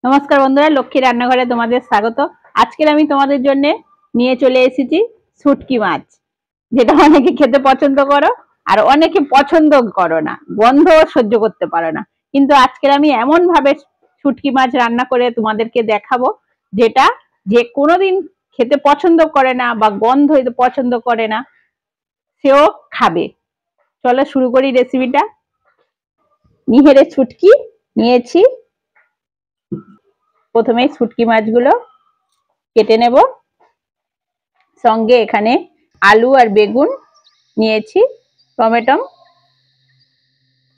নমস্কার বন্ধুরা, লক্ষ্মী রান্নাঘরে তোমাদের স্বাগত। আজকের আমি তোমাদের জন্য নিয়ে চলে এসেছি শুটকি মাছ, যেটা অনেকে খেতে পছন্দ করো আর অনেকে পছন্দ করো না, গন্ধ সহ্য করতে পারো না। কিন্তু আজকের আমি এমন ভাবে শুটকি মাছ রান্না করে তোমাদেরকে দেখাবো, যেটা যে কোনোদিন খেতে পছন্দ করে না বা গন্ধ পছন্দ করে না, সেও খাবে। চলো শুরু করি রেসিপিটা। নিহেরে শুটকি নিয়েছি। প্রথমে শুটকি মাছগুলো কেটে নেব। সঙ্গে এখানে আলু আর বেগুন নিয়েছি, টমেটো,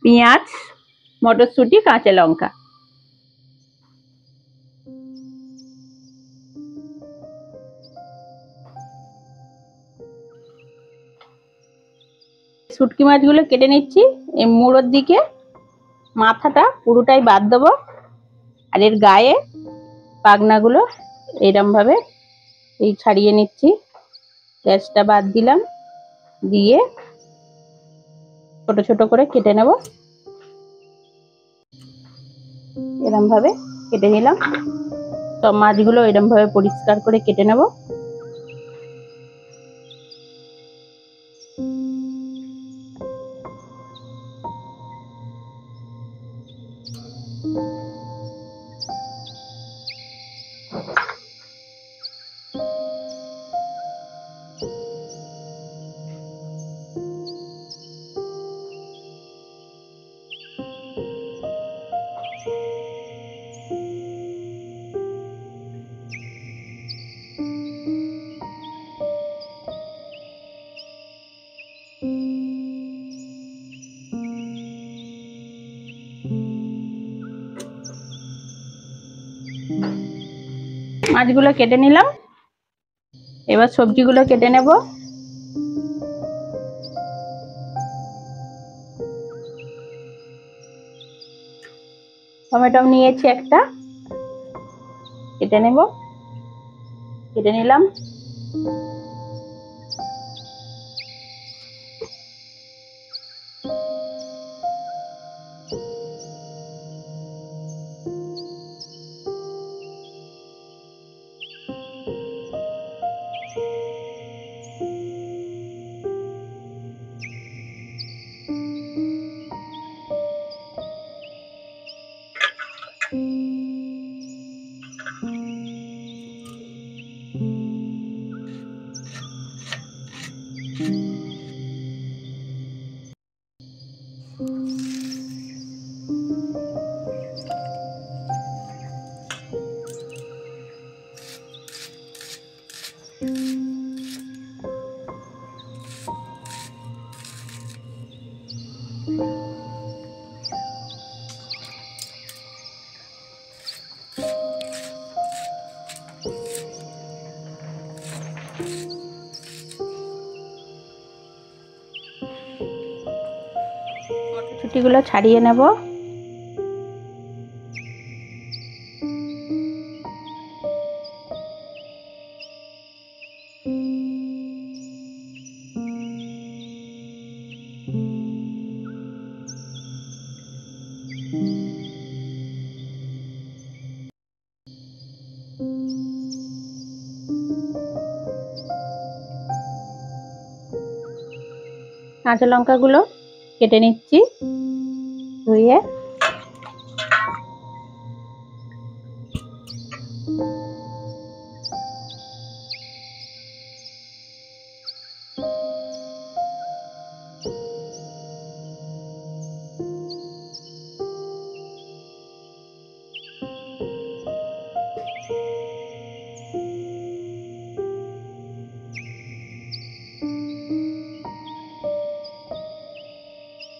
পেঁয়াজ, মটরশুঁটি, কাঁচা লঙ্কা। শুটকি মাছগুলো কেটে নিচ্ছি। এই মুড়োর দিকে মাথাটা পুরোটাই বাদ দেবো, আর এর গায়ে পাখনাগুলো এরম ভাবে এই ছাড়িয়ে নিচ্ছি। পেঁয়াজটা বাদ দিলাম, দিয়ে ছোট ছোট করে কেটে নেব। এরম ভাবে কেটে নিলাম। সব মাছগুলো এরম ভাবে পরিষ্কার করে কেটে নেব। মাছগুলো কেটে নিলাম। এবার সবজিগুলো কেটে নেব। টমেটো নিয়েছি একটা, কেটে নেব। কেটে নিলাম। মটরশুঁটিগুলো ছাড়িয়ে নেব। কাঁচা লঙ্কাগুলো কেটে নিচ্ছি ধুয়ে।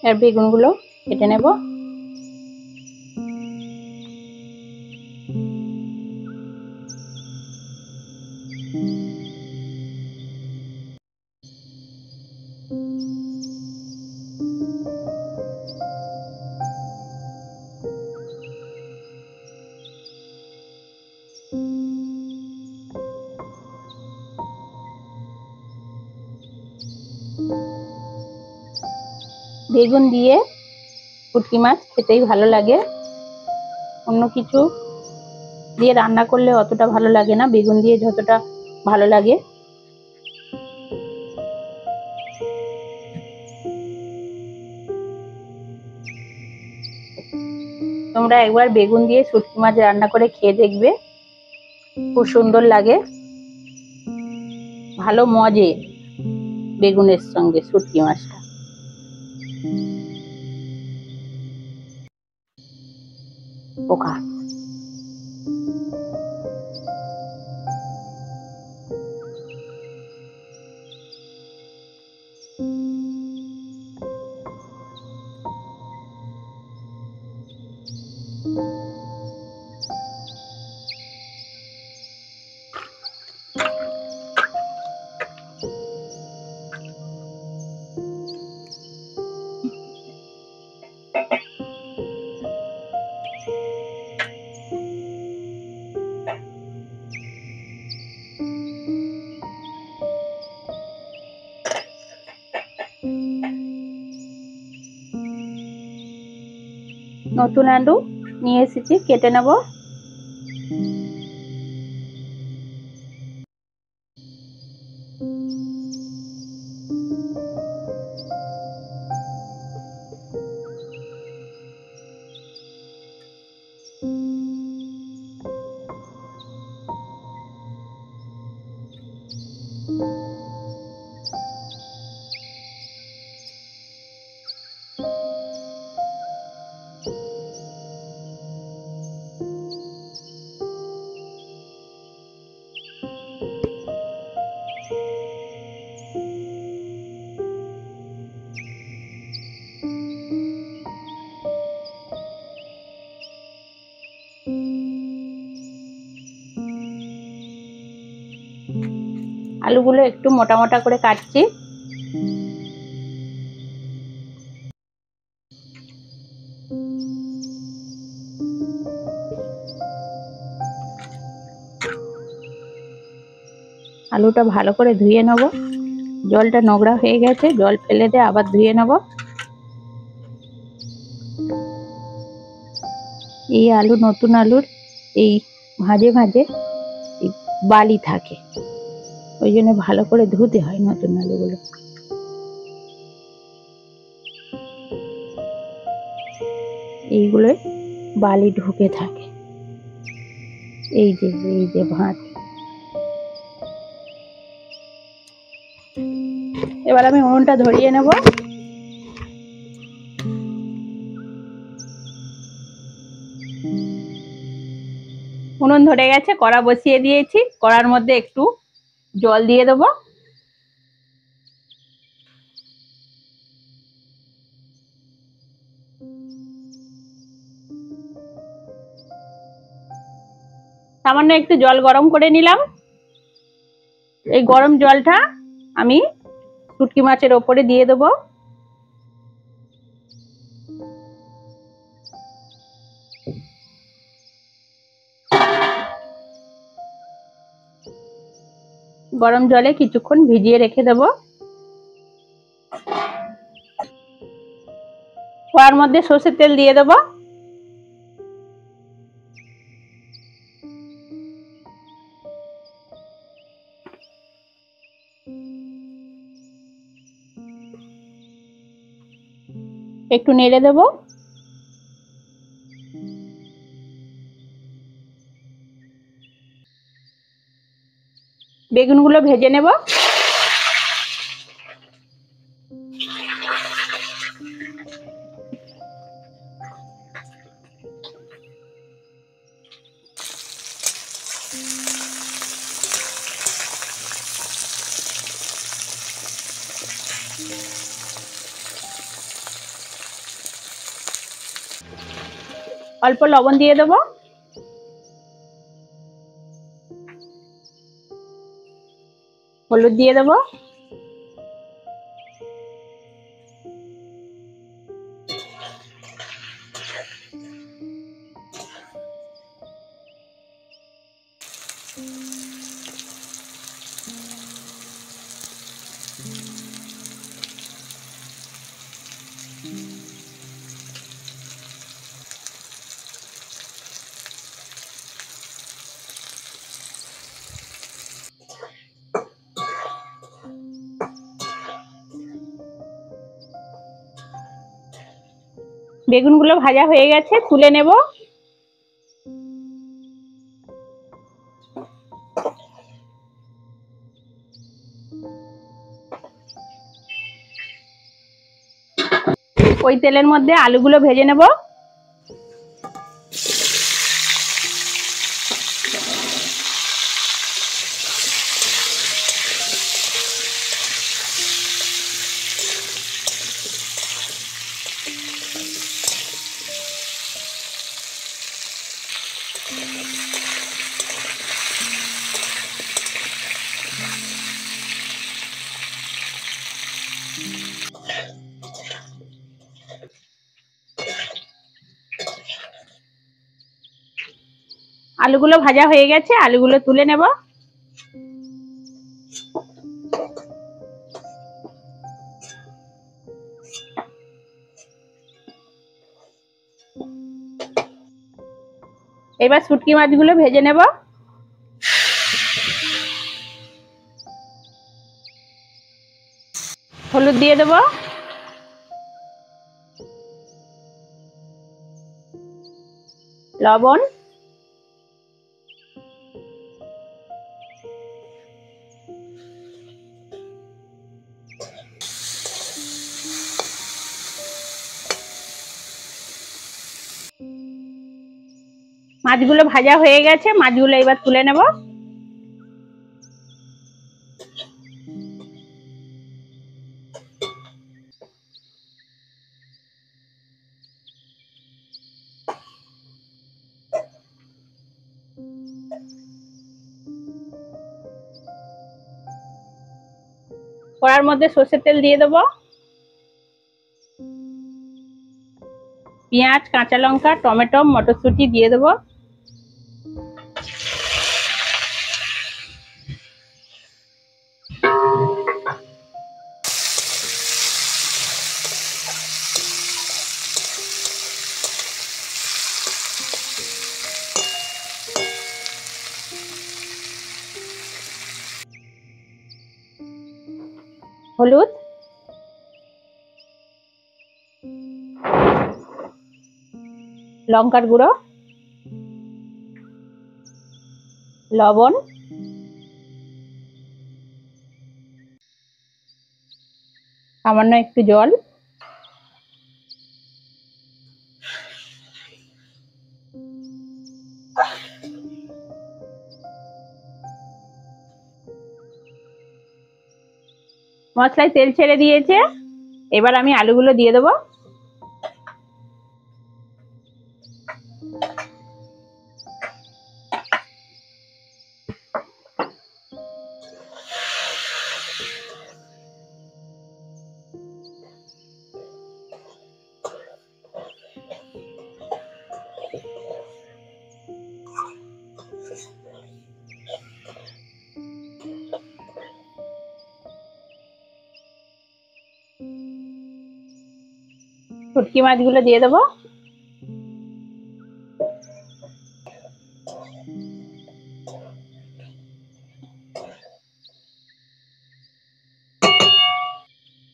আর বেগুনগুলো কেটে নেব। বেগুন দিয়ে শুটকি মাছ খেতেই ভালো লাগে, অন্য কিছু দিয়ে রান্না করলে অতটা ভালো লাগে না, বেগুন দিয়ে যতটা ভালো লাগে। তোমরা একবার বেগুন দিয়ে শুটকি মাছ রান্না করে খেয়ে দেখবে, খুব সুন্দর লাগে, ভালো মজে বেগুনের সঙ্গে শুটকি মাছটা। পোকা নতুন আলু নিয়ে এসেছি, কেটে নেব। আলুগুলো একটু মোটা মোটা করে কাটছি। আলুটা ভালো করে ধুয়ে নেব, জলটা নোংরা হয়ে গেছে, জল ফেলে দিয়ে আবার ধুয়ে নেব। এই আলু, নতুন আলুর এই ভাঁজে ভাঁজে বালি থাকে, ওই জন্য ভালো করে ধুতে হয় নতুন আলুগুলো। এইগুলোই বালি ঢুকে থাকে, এই যে ভাঁজ। এবার আমি উনুনটা ধরিয়ে নেব। উনুন ধরে গেছে, কড়া বসিয়ে দিয়েছি, কড়ার মধ্যে একটু জল দিয়ে দেবো। সামান্য একটু জল গরম করে নিলাম। এই গরম জলটা আমি শুটকি মাছের ওপরে দিয়ে দেবো। গরম জলে কিছুক্ষণ ভিজিয়ে রেখে দেব। কড়ার মধ্যে সর্ষের তেল দিয়ে দেব। একটু নেড়ে দেব। বেগুনগুলো ভেজে নেব। অল্প লবণ দিয়ে দেব। হলুদ দিয়ে দেব। বেগুনগুলো ভাজা হয়ে গেছে, তুলে নেব। ওই তেলের মধ্যে আলুগুলো ভেজে নেব। আলুগুলো ভাজা হয়ে গেছে, আলুগুলো তুলে নেব। এবার শুটকি মাছগুলো ভেজে নেব। হলুদ দিয়ে দেব, লবণ, মাছগুলো ভাজা হয়ে গেছে, মাছগুলো এবার তুলে নেব। কড়ার মধ্যে সর্ষের তেল দিয়ে দেব। পেঁয়াজ, কাঁচা লঙ্কা, টমেটো, মটরশুঁটি দিয়ে দেব। হলুদ, লঙ্কার গুঁড়ো, লবণ, সামান্য একটু জল, মশলায় তেল ছেড়ে দিয়েছে, এবার আমি আলুগুলো দিয়ে দেবো। শুটকি মাছগুলো দিয়ে দেবো।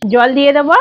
জল দিয়ে দেবো।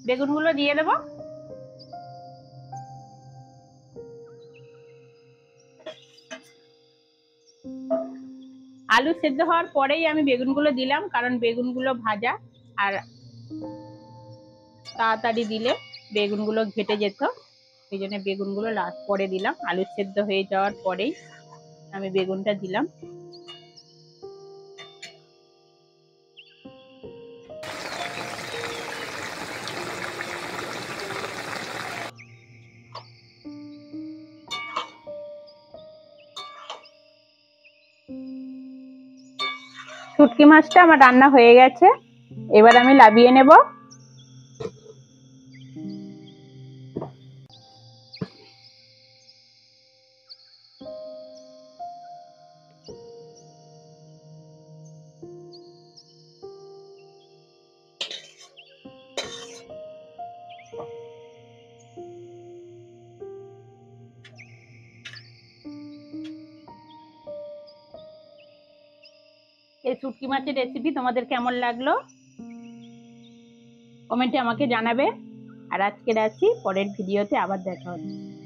বেগুনগুলো দিয়ে দেবো। আলু সেদ্ধ হওয়ার পরেই আমি বেগুনগুলো দিলাম, কারণ বেগুনগুলো ভাজা আর তাড়াতাড়ি দিলে বেগুনগুলো ঘেটে যেত, সেই জন্য বেগুনগুলো লাস্ট পরে দিলাম। আলু সেদ্ধ হয়ে যাওয়ার পরেই আমি বেগুনটা দিলাম। শুটকি মাছটা আমার রান্না হয়ে গেছে, এবার আমি নামিয়ে নেব। এই শুটকি মাছের রেসিপি তোমাদের কেমন লাগলো কমেন্টে আমাকে জানাবে। আর আজকে রাখছি, পরের ভিডিওতে আবার দেখা হচ্ছে।